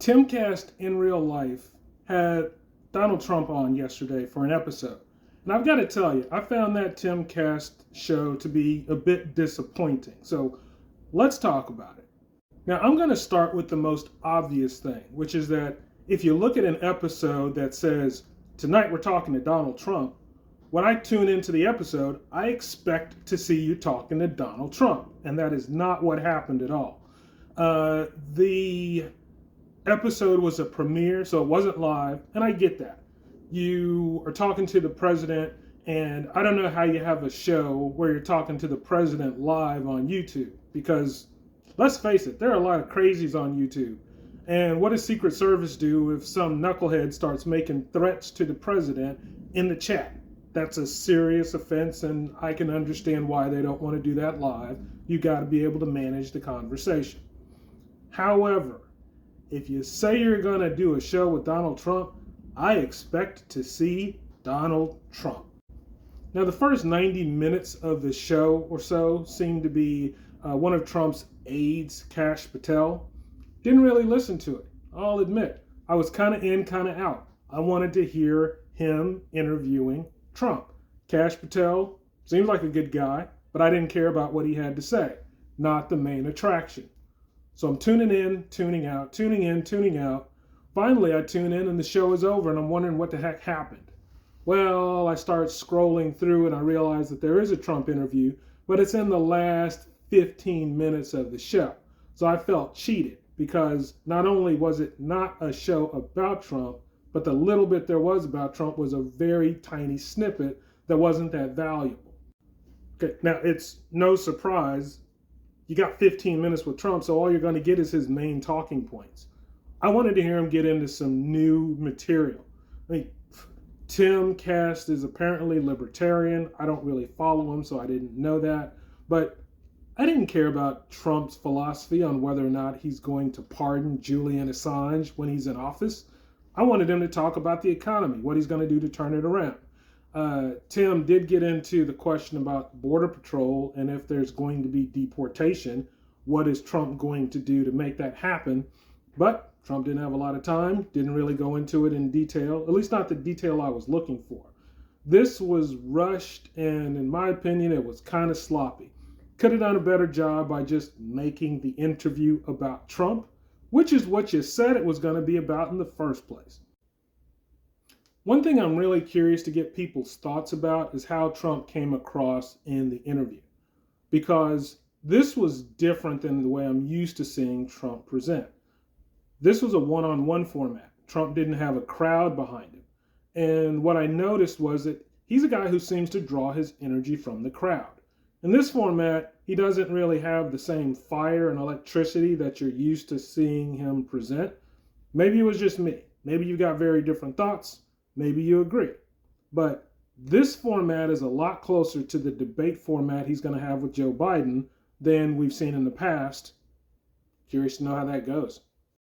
Timcast in real life had Donald Trump on yesterday for an episode. And I've got to tell you, I found that Timcast show to be a bit disappointing. So let's talk about it. Now, I'm going to start with the most obvious thing, which is that if you look at an episode that says, tonight we're talking to Donald Trump, when I tune into the episode, I expect to see you talking to Donald Trump. And that is not what happened at all. The episode was a premiere, so it wasn't live, and I get that. You are talking to the president, and I don't know how you have a show where you're talking to the president live on YouTube, because let's face it, there are a lot of crazies on YouTube. And what does Secret Service do if some knucklehead starts making threats to the president in the chat? That's a serious offense, and I can understand why they don't want to do that live. You got to be able to manage the conversation. However, if you say you're going to do a show with Donald Trump, I expect to see Donald Trump. Now, the first 90 minutes of the show or so seemed to be one of Trump's aides, Kash Patel. Didn't really listen to it, I'll admit. I was kind of in, kind of out. I wanted to hear him interviewing Trump. Kash Patel seems like a good guy, but I didn't care about what he had to say. Not the main attraction. So I'm tuning in, tuning out, tuning in, tuning out. Finally, I tune in and the show is over and I'm wondering what the heck happened. Well, I start scrolling through and I realize that there is a Trump interview, but it's in the last 15 minutes of the show. So I felt cheated because not only was it not a show about Trump, but the little bit there was about Trump was a very tiny snippet that wasn't that valuable. Okay, now it's no surprise you got 15 minutes with Trump, so all you're going to get is his main talking points. I wanted to hear him get into some new material. I mean, Timcast is apparently libertarian. I don't really follow him, so I didn't know that. But I didn't care about Trump's philosophy on whether or not he's going to pardon Julian Assange when he's in office. I wanted him to talk about the economy, what he's going to do to turn it around. Tim did get into the question about Border Patrol and if there's going to be deportation, what is Trump going to do to make that happen? But Trump didn't have a lot of time, didn't really go into it in detail, at least not the detail I was looking for. This was rushed, and in my opinion, it was kind of sloppy. Could have done a better job by just making the interview about Trump, which is what you said it was going to be about in the first place. One thing I'm really curious to get people's thoughts about is how Trump came across in the interview, because this was different than the way I'm used to seeing Trump present. This was a one-on-one format. Trump didn't have a crowd behind him. And what I noticed was that he's a guy who seems to draw his energy from the crowd. In this format, he doesn't really have the same fire and electricity that you're used to seeing him present. Maybe it was just me. Maybe you got very different thoughts. Maybe you agree. But this format is a lot closer to the debate format he's going to have with Joe Biden than we've seen in the past. Curious to know how that goes.